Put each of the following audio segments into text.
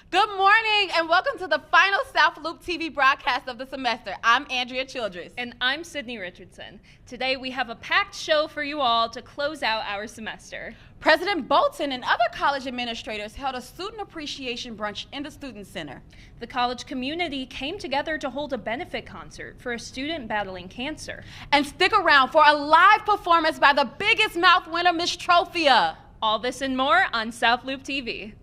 Good morning and welcome to the final South Loop TV broadcast of the semester. I'm Andrea Childress. And I'm Sydney Richardson. Today we have a packed show for you all to close out our semester. President Bolton and other college administrators held a student appreciation brunch in the Student Center. The college community came together to hold a benefit concert for a student battling cancer. And stick around for a live performance by the biggest mouth winner, Miss Trophia. All this and more on South Loop TV.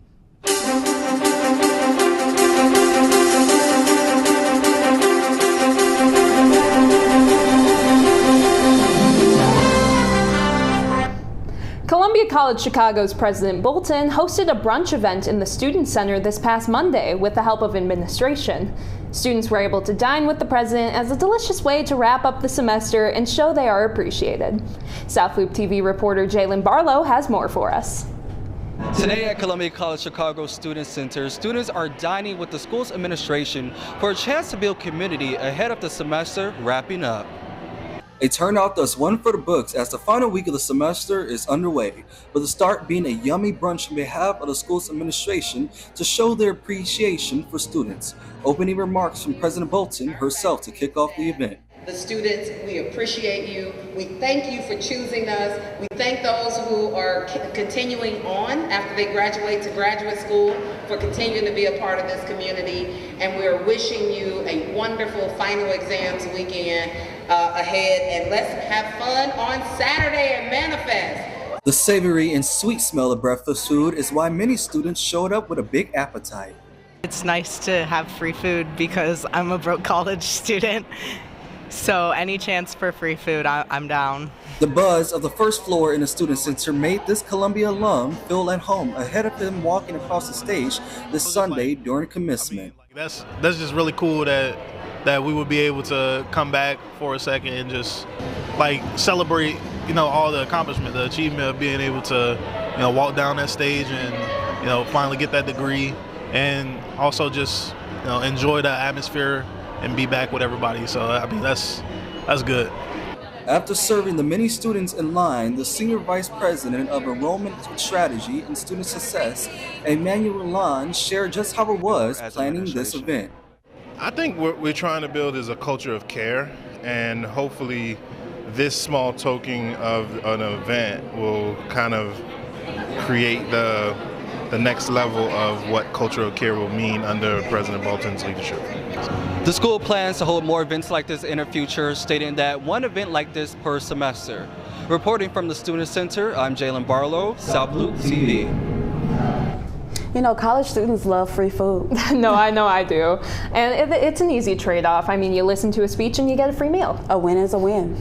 Columbia College Chicago's President Bolton hosted a brunch event in the Student Center this past Monday with the help of administration. Students were able to dine with the president as a delicious way to wrap up the semester and show they are appreciated. South Loop TV reporter Jalen Barlow has more for us. Today at Columbia College Chicago Student Center, students are dining with the school's administration for a chance to build community ahead of the semester wrapping up. A turnout thus one for the books as the final week of the semester is underway, with the start being a yummy brunch on behalf of the school's administration to show their appreciation for students. Opening remarks from President Bolton herself to kick off the event. The students, we appreciate you. We thank you for choosing us. We thank those who are continuing on after they graduate to graduate school for continuing to be a part of this community. And we're wishing you a wonderful final exams weekend ahead. And let's have fun on Saturday and manifest. The savory and sweet smell of breakfast food is why many students showed up with a big appetite. It's nice to have free food because I'm a broke college student. So any chance for free food, I'm down. The buzz of the first floor in the Student Center made this Columbia alum feel at home ahead of him walking across the stage this Sunday during commencement. That's just really cool that we would be able to come back for a second and just like celebrate, all the accomplishment, the achievement of being able to, walk down that stage and, finally get that degree, and also just, enjoy the atmosphere and be back with everybody. So I mean that's good. After serving the many students in line, the Senior Vice President of Enrollment Strategy and Student Success, Emmanuel Lalonde, shared just how it was planning this event. I think what we're trying to build is a culture of care, and hopefully this small token of an event will kind of create the next level of what cultural care will mean under President Bolton's leadership. The school plans to hold more events like this in the future, stating that one event like this per semester. Reporting from the Student Center, I'm Jalen Barlow, South Loop TV. College students love free food. No, I know I do. And it's an easy trade-off. I mean, you listen to a speech and you get a free meal. A win is a win.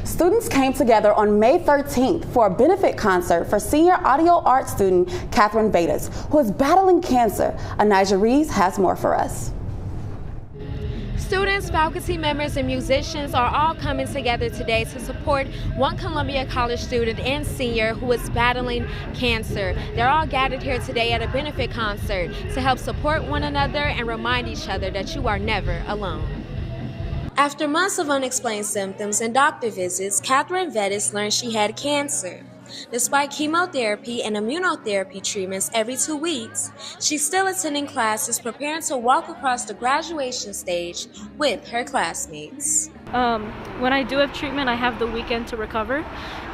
Students came together on May 13th for a benefit concert for senior audio art student Kathrynn who is battling cancer. Anijah Reeves has more for us. Students, faculty members, and musicians are all coming together today to support one Columbia College student and senior who is battling cancer. They're all gathered here today at a benefit concert to help support one another and remind each other that you are never alone. After months of unexplained symptoms and doctor visits, Kathrynn learned she had cancer. Despite chemotherapy and immunotherapy treatments every 2 weeks, she's still attending classes preparing to walk across the graduation stage with her classmates. When I do have treatment, I have the weekend to recover,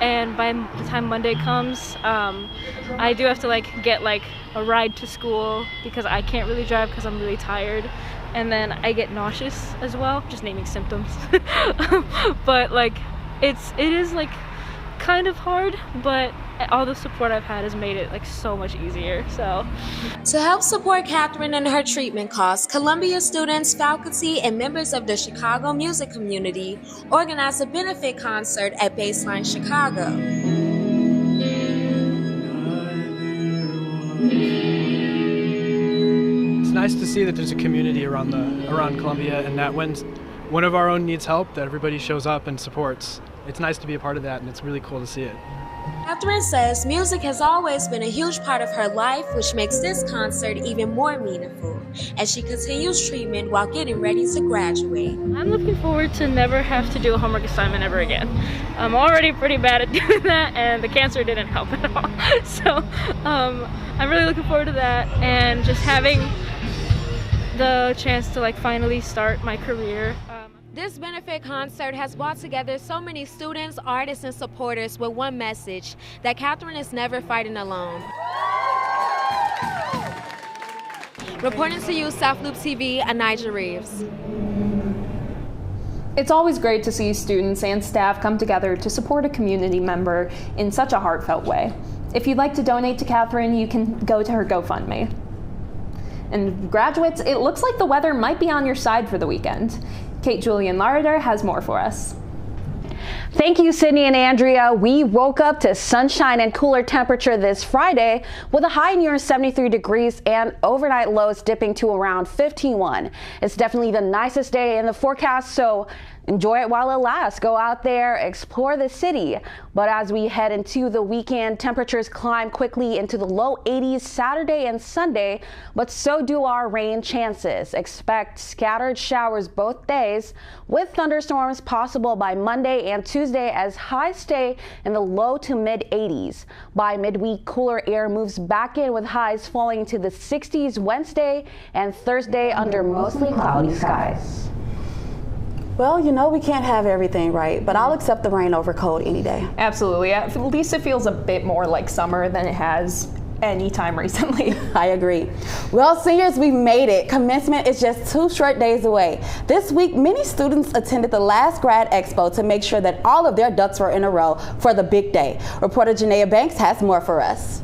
and by the time Monday comes, I do have to get a ride to school because I can't really drive because I'm really tired. And then I get nauseous as well, just naming symptoms. But it is kind of hard, but all the support I've had has made it so much easier. So to help support Kathrynn and her treatment costs, Columbia students, faculty, and members of the Chicago music community organized a benefit concert at Baseline Chicago. It's nice to see that there's a community around Columbia, and that when one of our own needs help, that everybody shows up and supports. It's nice to be a part of that, and it's really cool to see it. Kathrynn says music has always been a huge part of her life, which makes this concert even more meaningful as she continues treatment while getting ready to graduate. I'm looking forward to never have to do a homework assignment ever again. I'm already pretty bad at doing that, and the cancer didn't help at all. So I'm really looking forward to that, and just having the chance to like finally start my career. This benefit concert has brought together so many students, artists, and supporters with one message, that Kathryn is never fighting alone. Reporting to you, South Loop TV, Anijah Reeves. It's always great to see students and staff come together to support a community member in such a heartfelt way. If you'd like to donate to Kathryn, you can go to her GoFundMe. And graduates, it looks like the weather might be on your side for the weekend. Kate Julian Larder has more for us. Thank you, Sydney and Andrea. We woke up to sunshine and cooler temperature this Friday with a high near 73 degrees and overnight lows dipping to around 51. It's definitely the nicest day in the forecast, so enjoy it while it lasts. Go out there, explore the city. But as we head into the weekend, temperatures climb quickly into the low 80s Saturday and Sunday, but so do our rain chances. Expect scattered showers both days, with thunderstorms possible by Monday and Tuesday as highs stay in the low to mid 80s. By midweek, cooler air moves back in with highs falling to the 60s Wednesday and Thursday under mostly cloudy skies. Well, you know we can't have everything right, but I'll accept the rain over cold any day. Absolutely. At least it feels a bit more like summer than it has any time recently. I agree. Well, seniors, we've made it. Commencement is just 2 short days away. This week, many students attended the last Grad Expo to make sure that all of their ducks were in a row for the big day. Reporter Janaea Banks has more for us.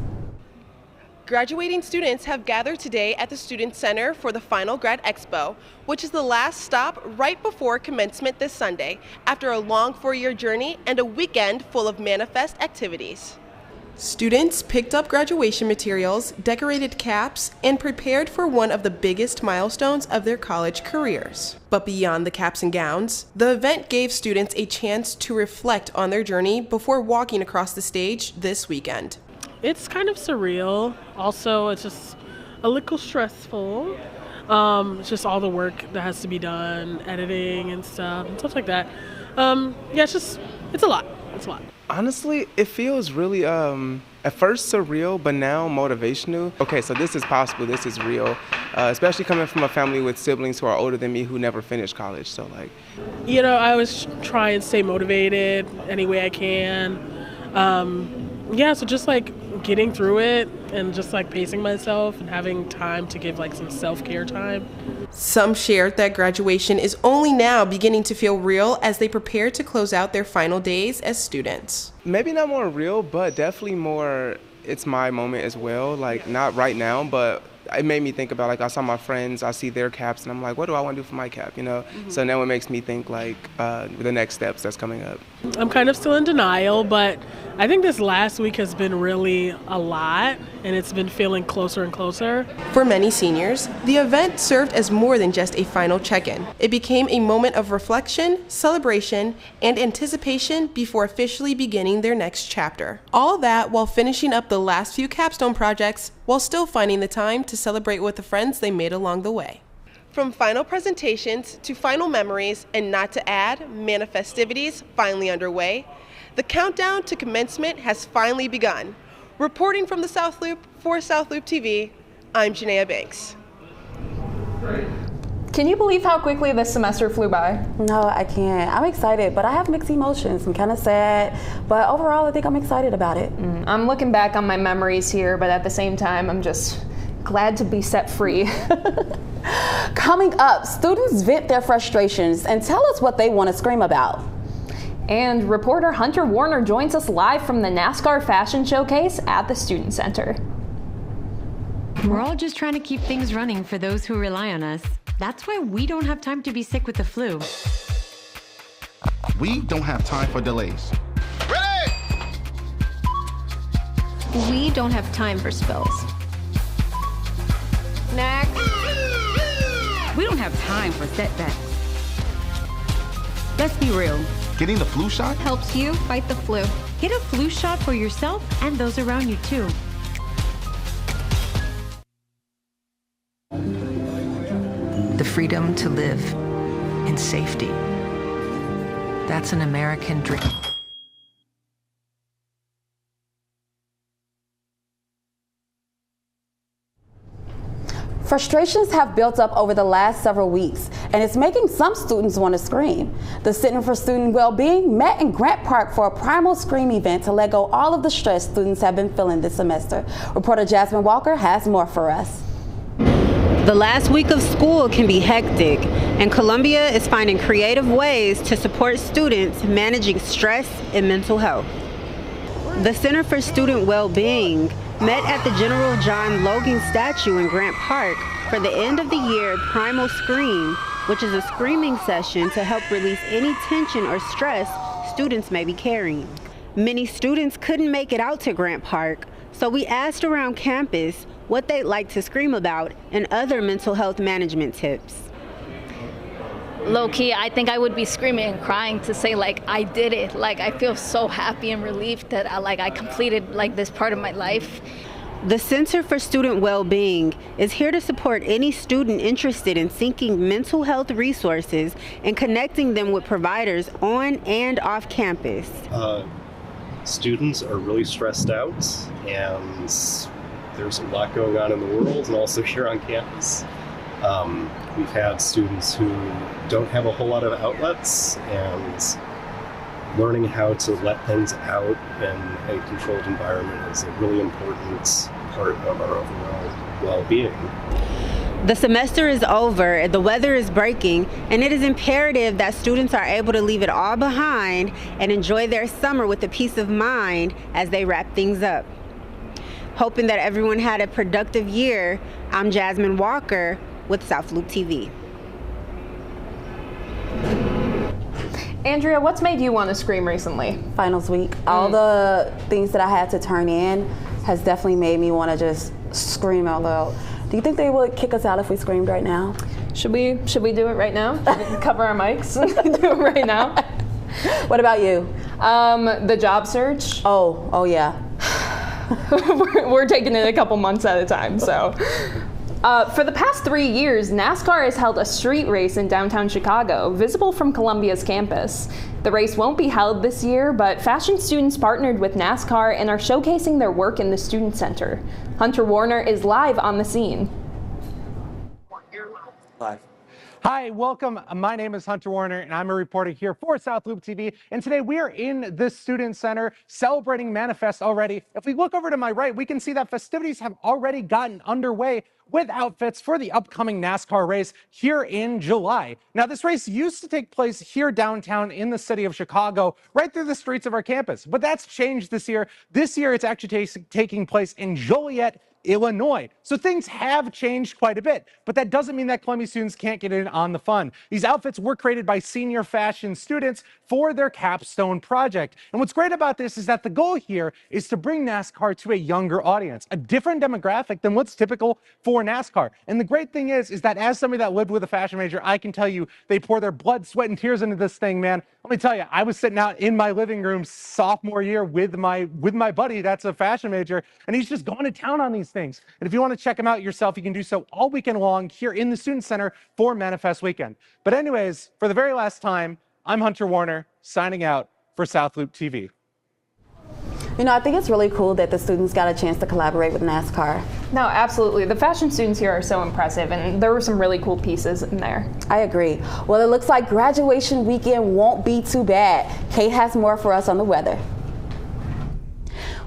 Graduating students have gathered today at the Student Center for the final Grad Expo, which is the last stop right before commencement this Sunday, after a long 4-year journey and a weekend full of manifest activities. Students picked up graduation materials, decorated caps, and prepared for one of the biggest milestones of their college careers. But beyond the caps and gowns, the event gave students a chance to reflect on their journey before walking across the stage this weekend. It's kind of surreal. Also, it's just a little stressful. It's just all the work that has to be done, editing and stuff like that. Yeah, it's a lot. It's a lot. Honestly, it feels really, at first surreal, but now motivational. Okay, so this is possible, this is real, especially coming from a family with siblings who are older than me who never finished college, so like. You know, I always try and stay motivated any way I can. Yeah, so just like getting through it and just like pacing myself and having time to give like some self-care time. Some shared that graduation is only now beginning to feel real as they prepare to close out their final days as students. Maybe not more real, but definitely more, it's my moment as well. Like not right now, but it made me think about, like, I saw my friends, I see their caps, and I'm like, what do I want to do for my cap, you know? Mm-hmm. So now it makes me think, like, the next steps that's coming up. I'm kind of still in denial, but I think this last week has been really a lot, and it's been feeling closer and closer. For many seniors, the event served as more than just a final check-in. It became a moment of reflection, celebration, and anticipation before officially beginning their next chapter. All that while finishing up the last few capstone projects, while still finding the time to celebrate with the friends they made along the way. From final presentations to final memories, and not to add, manifestivities finally underway, the countdown to commencement has finally begun. Reporting from the South Loop for South Loop TV, I'm Janaea Banks. Can you believe how quickly this semester flew by? No, I can't. I'm excited, but I have mixed emotions. I'm kind of sad, but overall, I think I'm excited about it. I'm looking back on my memories here, but at the same time, I'm just glad to be set free. Coming up, students vent their frustrations and tell us what they want to scream about. And reporter Hunter Warner joins us live from the NASCAR Fashion Showcase at the Student Center. We're all just trying to keep things running for those who rely on us. That's why we don't have time to be sick with the flu. We don't have time for delays. Ready! We don't have time for spills. Next. We don't have time for setbacks. Let's be real. Getting the flu shot helps you fight the flu. Get a flu shot for yourself and those around you too. The freedom to live in safety. That's an American dream. Frustrations have built up over the last several weeks, and it's making some students want to scream. The Center for Student Wellbeing met in Grant Park for a Primal Scream event to let go all of the stress students have been feeling this semester. Reporter Jasmine Walker has more for us. The last week of school can be hectic, and Columbia is finding creative ways to support students managing stress and mental health. The Center for Student Wellbeing met at the General John Logan statue in Grant Park for the end of the year Primal Scream, which is a screaming session to help release any tension or stress students may be carrying. Many students couldn't make it out to Grant Park, so we asked around campus what they'd like to scream about and other mental health management tips. Low-key, I think I would be screaming and crying to say, like, I did it. Like, I feel so happy and relieved that I completed, like, this part of my life. The Center for Student Wellbeing is here to support any student interested in seeking mental health resources and connecting them with providers on and off campus. Students are really stressed out, and there's a lot going on in the world and also here on campus. We've had students who don't have a whole lot of outlets, and learning how to let things out in a controlled environment is a really important part of our overall well-being. The semester is over, the weather is breaking, and it is imperative that students are able to leave it all behind and enjoy their summer with a peace of mind as they wrap things up. Hoping that everyone had a productive year, I'm Jasmine Walker with South Loop TV. Andrea, what's made you want to scream recently? Finals week. All the things that I had to turn in has definitely made me want to just scream out loud. Do you think they would kick us out if we screamed right now? Should we do it right now? Should we cover our mics and do it right now? What about you? The job search. Oh yeah. We're taking it a couple months at a time, so. For the past 3 years, NASCAR has held a street race in downtown Chicago, visible from Columbia's campus. The race won't be held this year, but fashion students partnered with NASCAR and are showcasing their work in the Student Center. Hunter Warner is live on the scene. Live. Hi, welcome. My name is Hunter Warner, and I'm a reporter here for South Loop TV. And today we are in the Student Center celebrating Manifest already. If we look over to my right, we can see that festivities have already gotten underway with outfits for the upcoming NASCAR race here in July. Now, this race used to take place here downtown in the city of Chicago, right through the streets of our campus. But that's changed this year. This year, it's actually taking place in Joliet, Illinois. So things have changed quite a bit, but that doesn't mean that Columbia students can't get in on the fun. These outfits were created by senior fashion students for their capstone project. And what's great about this is that the goal here is to bring NASCAR to a younger audience, a different demographic than what's typical for NASCAR. And the great thing is that as somebody that lived with a fashion major, I can tell you they pour their blood, sweat, and tears into this thing, man. Let me tell you, I was sitting out in my living room sophomore year with my buddy that's a fashion major, and he's just going to town on these things. And if you want to check them out yourself, you can do so all weekend long here in the Student Center for Manifest Weekend. But anyways, for the very last time, I'm Hunter Warner, signing out for South Loop TV. You know, I think it's really cool that the students got a chance to collaborate with NASCAR. No, absolutely. The fashion students here are so impressive, and there were some really cool pieces in there. I agree. Well, it looks like graduation weekend won't be too bad. Kate has more for us on the weather.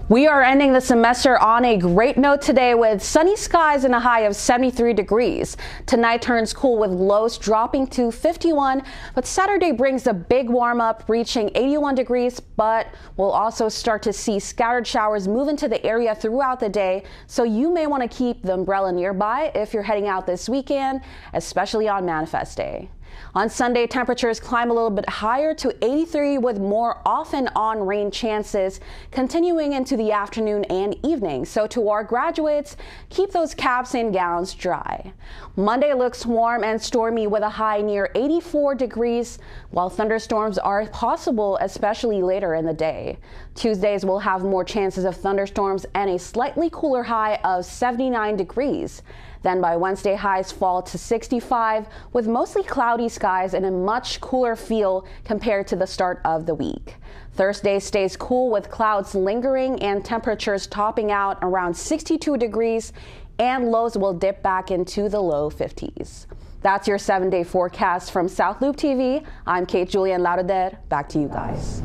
We are ending the semester on a great note today with sunny skies and a high of 73 degrees. Tonight turns cool with lows dropping to 51, but Saturday brings a big warm up reaching 81 degrees, but we'll also start to see scattered showers move into the area throughout the day, so you may want to keep the umbrella nearby if you're heading out this weekend, especially on Manifest Day. On Sunday, temperatures climb a little bit higher to 83 with more off and on rain chances continuing into the afternoon and evening. So to our graduates, keep those caps and gowns dry. Monday looks warm and stormy with a high near 84 degrees, while thunderstorms are possible, especially later in the day. Tuesdays will have more chances of thunderstorms and a slightly cooler high of 79 degrees. Then by Wednesday, highs fall to 65 with mostly cloudy skies and a much cooler feel compared to the start of the week. Thursday stays cool with clouds lingering and temperatures topping out around 62 degrees. and lows will dip back into the low 50s. That's your 7-day forecast from South Loop TV. I'm Kate Julian Lauderer. Back to you guys.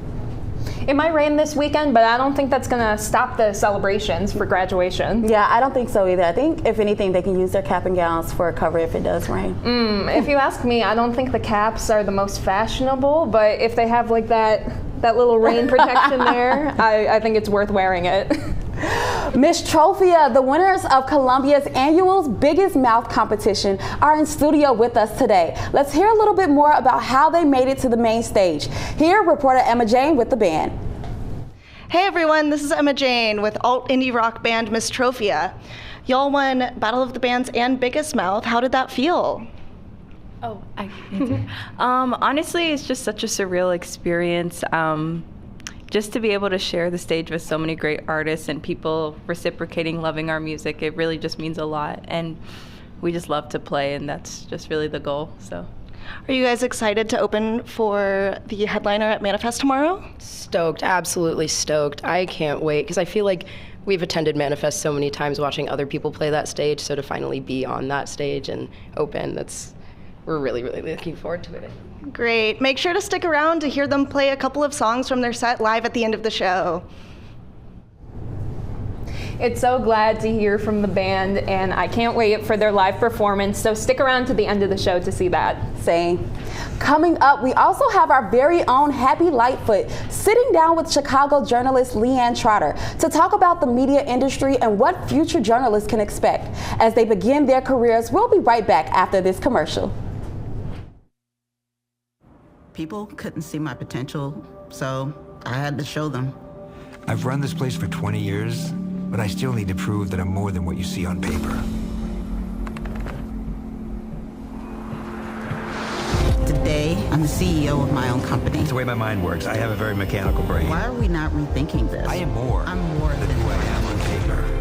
It might rain this weekend, but I don't think that's gonna stop the celebrations for graduation. Yeah, I don't think so either. I think if anything, they can use their cap and gowns for a cover if it does rain. If you ask me, I don't think the caps are the most fashionable, but if they have like that little rain protection there, I think it's worth wearing it. Miss Trophia, the winners of Columbia's annual Biggest Mouth competition, are in studio with us today. Let's hear a little bit more about how they made it to the main stage. Here, reporter Emma Jane with the band. Hey everyone, this is Emma Jane with alt indie rock band Miss Trophia. Y'all won Battle of the Bands and Biggest Mouth. How did that feel? Oh, I can honestly, it's just such a surreal experience. Just to be able to share the stage with so many great artists and people reciprocating, loving our music, it really just means a lot. And we just love to play, and that's just really the goal. So, are you guys excited to open for the headliner at Manifest tomorrow? Stoked, absolutely stoked. I can't wait, because I feel like we've attended Manifest so many times watching other people play that stage, so to finally be on that stage and open, we're really, really looking forward to it. Great. Make sure to stick around to hear them play a couple of songs from their set live at the end of the show. It's so glad to hear from the band, and I can't wait for their live performance, so stick around to the end of the show to see that. Same. Coming up, we also have our very own Happy Lightfoot sitting down with Chicago journalist Leanne Trotter to talk about the media industry and what future journalists can expect as they begin their careers. We'll be right back after this commercial. People couldn't see my potential, so I had to show them. I've run this place for 20 years, but I still need to prove that I'm more than what you see on paper. Today, I'm the CEO of my own company. It's the way my mind works. I have a very mechanical brain. Why are we not rethinking this? I am more. I'm more than who I am on paper.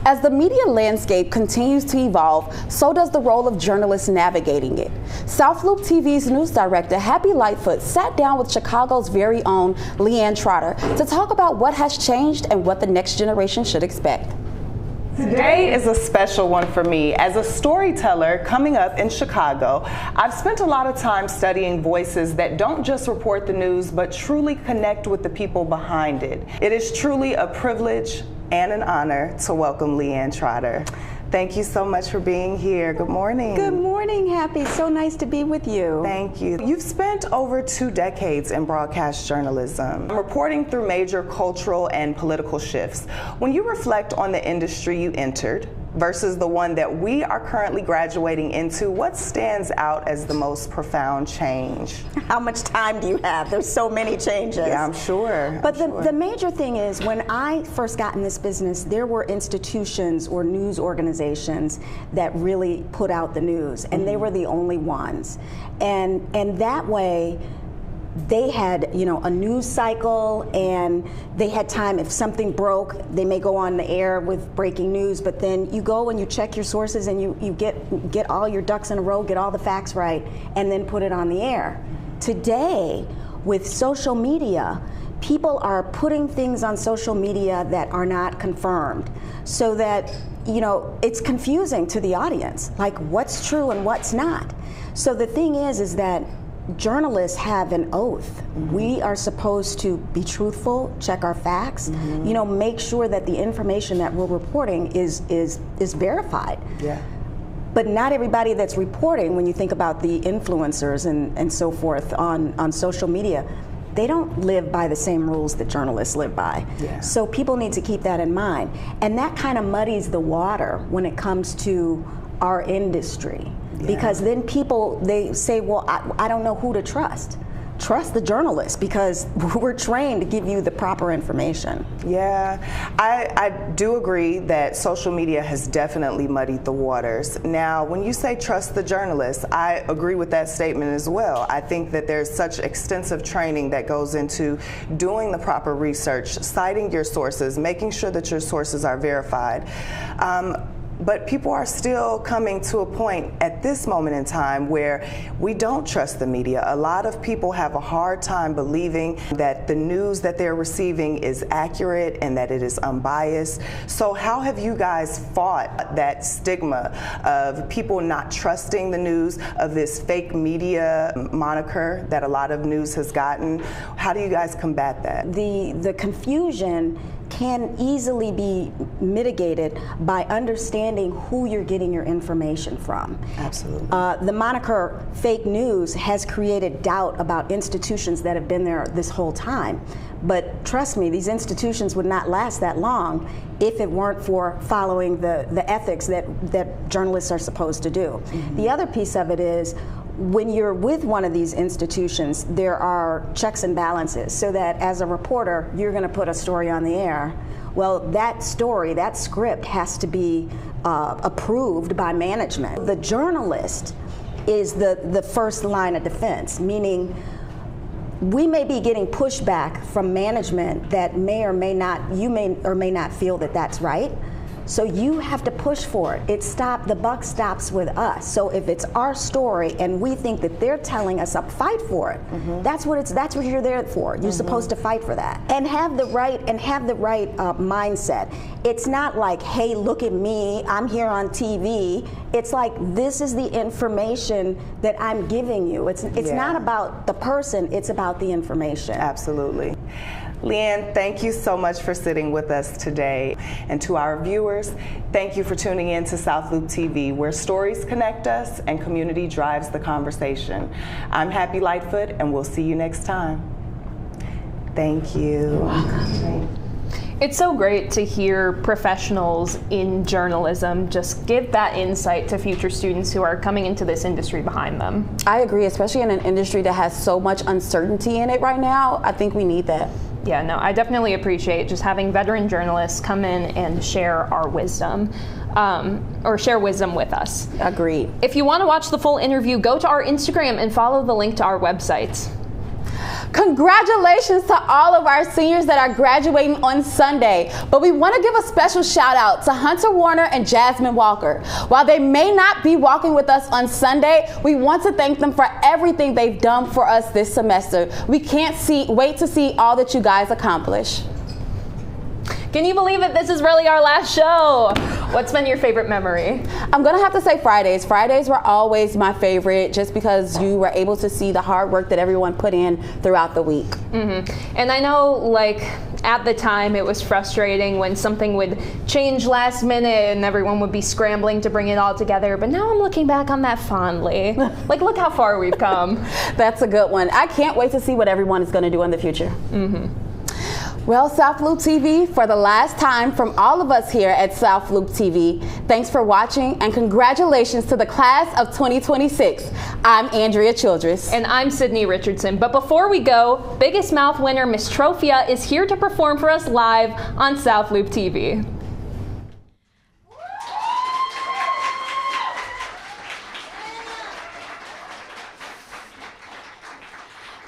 As the media landscape continues to evolve, so does the role of journalists navigating it. South Loop TV's news director, Happy Lightfoot, sat down with Chicago's very own Leanne Trotter to talk about what has changed and what the next generation should expect. Today is a special one for me. As a storyteller coming up in Chicago, I've spent a lot of time studying voices that don't just report the news, but truly connect with the people behind it. It is truly a privilege and an honor to welcome Leanne Trotter. Thank you so much for being here. Good morning. Good morning, Happy. So nice to be with you. Thank you. You've spent over 2 decades in broadcast journalism, reporting through major cultural and political shifts. When you reflect on the industry you entered versus the one that we are currently graduating into, what stands out as the most profound change? How much time do you have? There's so many changes. Yeah, I'm sure. But the major thing is, when I first got in this business, there were institutions or news organizations that really put out the news, and they were the only ones. And that way, they had, a news cycle, and they had time. If something broke, they may go on the air with breaking news, but then you go and you check your sources and you get all your ducks in a row, get all the facts right, and then put it on the air. Today, with social media, people are putting things on social media that are not confirmed, so that, it's confusing to the audience, like what's true and what's not. So the thing is that journalists have an oath. We are supposed to be truthful, check our facts, make sure that the information that we're reporting is verified. Yeah. But not everybody that's reporting, when you think about the influencers and so forth on social media, they don't live by the same rules that journalists live by. Yeah. So people need to keep that in mind. And that kind of muddies the water when it comes to our industry. Yeah. Because then people, they say, well, I don't know who to trust. Trust the journalists, because we're trained to give you the proper information. Yeah, I do agree that social media has definitely muddied the waters. Now, when you say trust the journalists, I agree with that statement as well. I think that there's such extensive training that goes into doing the proper research, citing your sources, making sure that your sources are verified. But people are still coming to a point at this moment in time where we don't trust the media. A lot of people have a hard time believing that the news that they're receiving is accurate and that it is unbiased. So how have you guys fought that stigma of people not trusting the news, of this fake media moniker that a lot of news has gotten? How do you guys combat that? The confusion can easily be mitigated by understanding who you're getting your information from. Absolutely. The moniker fake news has created doubt about institutions that have been there this whole time. But trust me, these institutions would not last that long if it weren't for following the ethics that journalists are supposed to do. Mm-hmm. The other piece of it is, when you're with one of these institutions, there are checks and balances, so that as a reporter, you're going to put a story on the air. Well, that story, that script has to be approved by management. The journalist is the first line of defense, meaning we may be getting pushback from management that may or may not feel that that's right. So you have to push for it. The buck stops with us. So if it's our story and we think that they're telling us up, fight for it. Mm-hmm. That's what you're there for. You're supposed to fight for that and have the right mindset. It's not like, hey, look at me, I'm here on TV. It's like, this is the information that I'm giving you. It's not about the person, it's about the information. Absolutely. Leanne, thank you so much for sitting with us today. And to our viewers, thank you for tuning in to South Loop TV, where stories connect us and community drives the conversation. I'm Happy Lightfoot, and we'll see you next time. Thank you. You're welcome. It's so great to hear professionals in journalism just give that insight to future students who are coming into this industry behind them. I agree, especially in an industry that has so much uncertainty in it right now. I think we need that. Yeah, no, I definitely appreciate just having veteran journalists come in and share our wisdom, or share wisdom with us. Agreed. If you want to watch the full interview, go to our Instagram and follow the link to our website. Congratulations to all of our seniors that are graduating on Sunday. But we want to give a special shout out to Hunter Warner and Jasmine Walker. While they may not be walking with us on Sunday, we want to thank them for everything they've done for us this semester. We can't wait to see all that you guys accomplish. Can you believe it? This is really our last show. What's been your favorite memory? I'm gonna have to say Fridays. Fridays were always my favorite, just because you were able to see the hard work that everyone put in throughout the week. Mm-hmm. And I know, like, at the time it was frustrating when something would change last minute and everyone would be scrambling to bring it all together, but now I'm looking back on that fondly. Like, look how far we've come. That's a good one. I can't wait to see what everyone is gonna do in the future. Mm-hmm. Well, South Loop TV, for the last time from all of us here at South Loop TV, thanks for watching and congratulations to the class of 2026. I'm Andrea Childress. And I'm Sydney Richardson. But before we go, Biggest Mouth winner Miss Trophia is here to perform for us live on South Loop TV.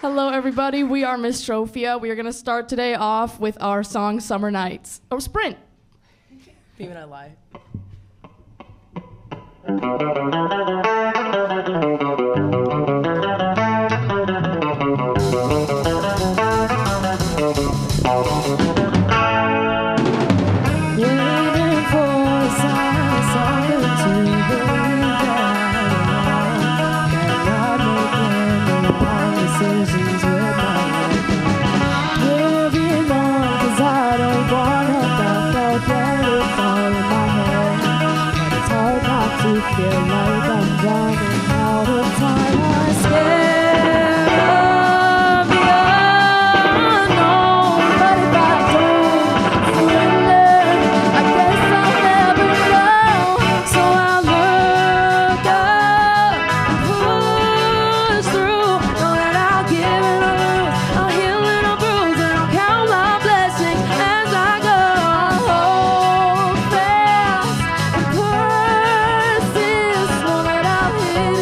Hello everybody, we are Miss Trophia. We are going to start today off with our song Summer Nights. Oh, sprint. Beam and I lie. Waiting for a sign, something to believe decisions with my life. Moving on, 'cause I don't wanna stop forgetting all in my head. But it's hard not to feel like I'm running out of time. I'm scared of the unknown, but if I don't surrender, I guess I'll never know. So I'll look up and push through. Know that I'll give and I'll lose, I'll heal and I'll bruise, and I'll count my blessings as I go. I'll hold fast and persist. Know that I'll hit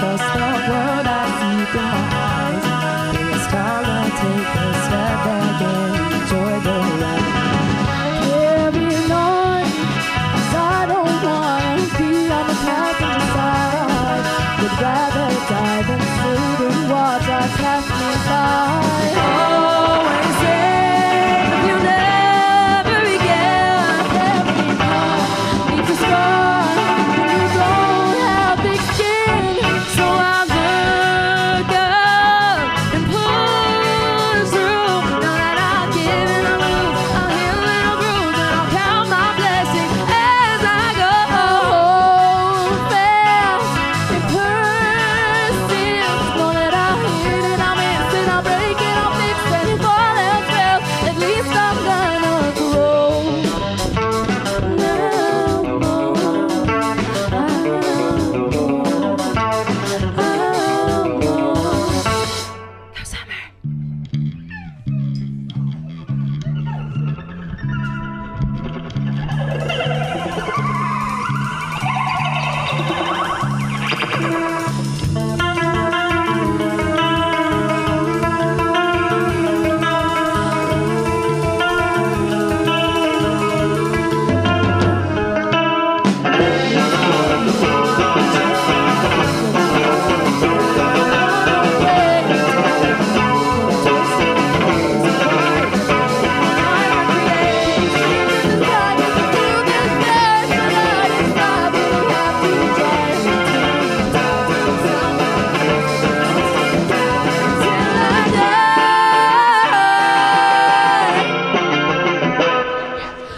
trust the world I see through my eyes. Maybe it's time I take a step back and enjoy the ride. Carry on, 'cause I don't wanna be on the passenger side. Would rather dive into the water, cast me by. Always say you never again. Everyone needs a scar, and you don't have thick skin. So I'll look up and push through. Know that I'll give and I'll lose. I'll heal and I'll bruise, and I'll count my blessings as I go. Hold fast and persist. Know that I'll hit and I'll miss and I'll break and I'll fix it. If all else fails, at least I'm gonna grow.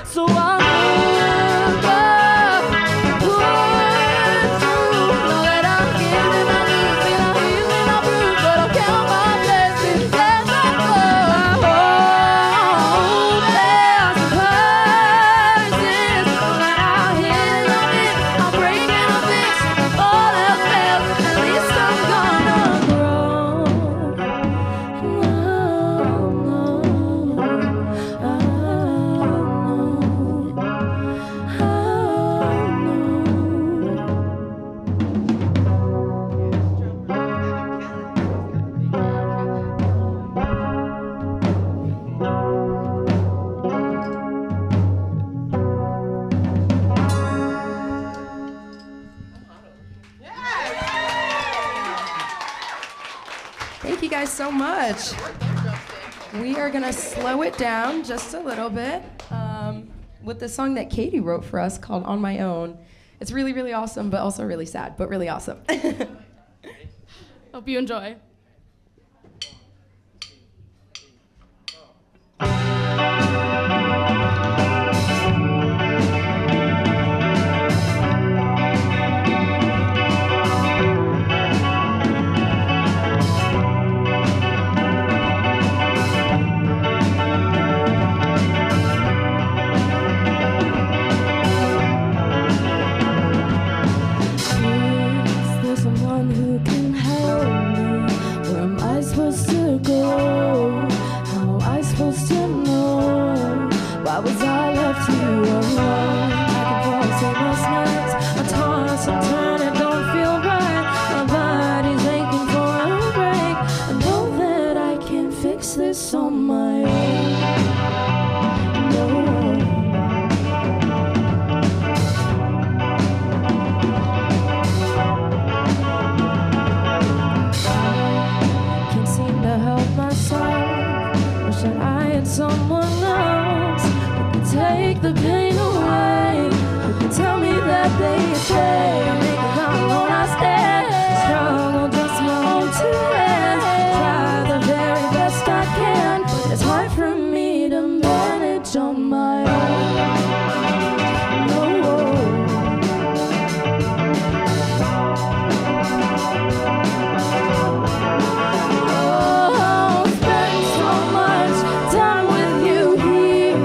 So I'll look up and push through. Know that I'll give and I'll lose, and I'll heal and I'll bruise, but I'll count my blessings as I go. Hold fast and persist. Know that I'll hit and I'll miss, I'll break and I'll fix. If all else fails, at least I'm gonna Thank you guys so much. We are gonna slow it down just a little bit with the song that Katie wrote for us called On My Own. It's really, really awesome, but also really sad, but really awesome. Hope you enjoy. Is there someone who can help me? Where am I supposed to go? How am I supposed to know? Why was I left here alone? I can fall asleep most nights. I toss and turn, it don't feel right. My body's aching for a break. I know that I can fix this on my own. No. Can't seem to help myself. Wish that I had someone else who could take the pain away. Who could tell me that they stay. I make it all alone, I stay. Struggle just my own two hands. Try the very best I can, but it's hard for me to manage on my own. No. Oh, spend so much time with you here.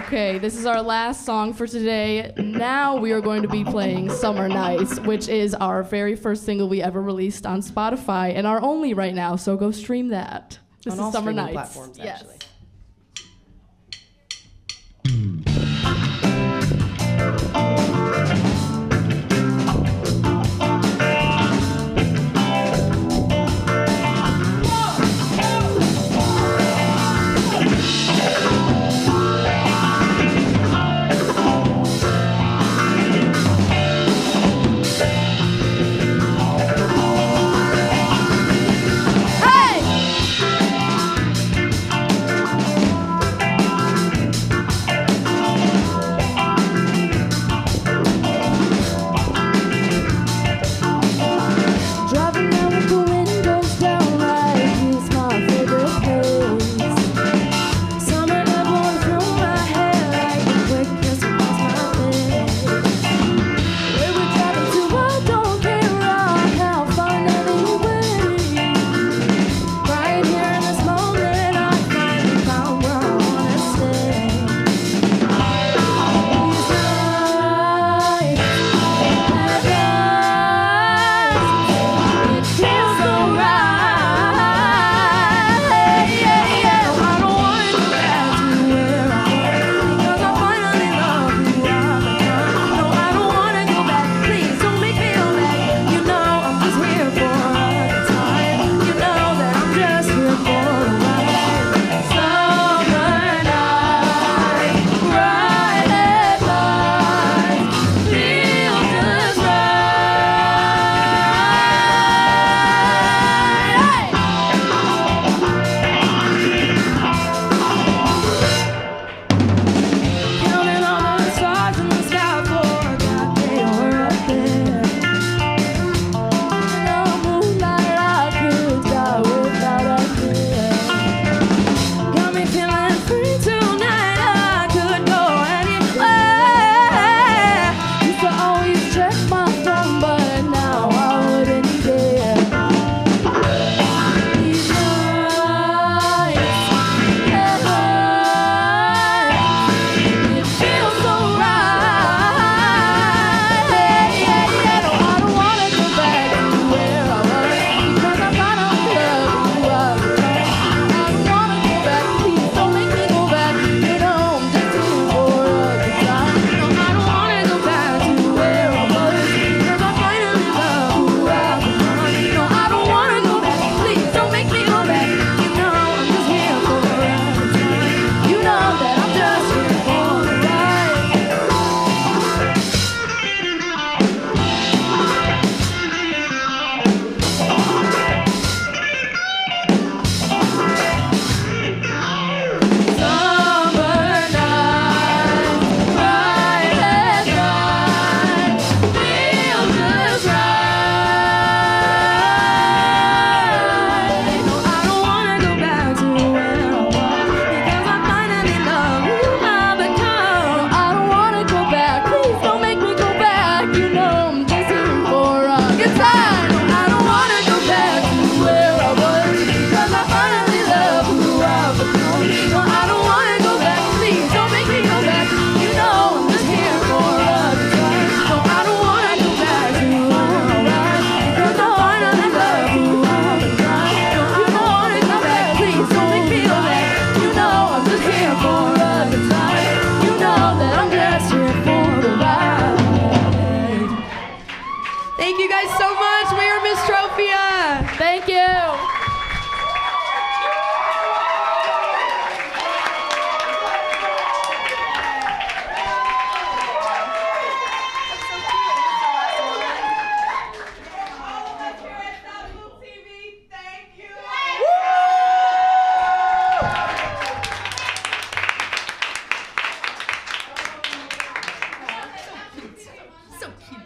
Okay, this is our last song for today. Now we are going to be playing Summer Nights, which is our very first single we ever released on Spotify and our only right now, so go stream that. This On is all Summer streaming Nights. platforms, Yes. actually. Driving down with the windows down, right here's my favorite place. Summer air blowing through my hair like a quick kiss across my lips. Where we're driving to, I don't care, I'll find any way. Right here in this moment, I finally found where I wanna stay. These nights, it feels so right. I don't wanna go back to where I was because I finally love who I've become. No, I don't wanna go back. Please don't make me go back. You know I'm just here for a good time. You know that I'm just here for a ride. Summer night, bright headlights, feel just right. Counting all the stars in the sky for that day we're up there. No moonlight, I could die without a care. Got me feeling free tonight, I could go anywhere. Used to always check my phone, but now I wouldn't dare. These nights, it feels so right. No, I don't wanna go back to where I was because I finally love who I've become. I don't wanna go back, please don't make me go back. You know I'm just here for a good time. No, I don't wanna go back to where I was because I finally love who I've become. No, I don't wanna go back, please don't make me go back. You know I'm just here for a good time. You know that I'm just here for the ride. Summer nights, bright headlights, feel just right. No, I don't wanna go back to where I was because I finally love who I've become. No, I don't wanna go back, please don't make me go back. You know I'm just here for a good time. No, I don't wanna go back to where I was because I finally love who I've become. No, I don't wanna go back, please don't make me go back. You know I'm just here for a good time. No, I don't wanna go back to where I was because I finally love who I've become. No, I don't wanna go back, please don't make me go back. You know I'm just here for a good time. You know that I'm just here for the ride. Thank you guys so much. We are Miss Trophia. Thank you. So cute.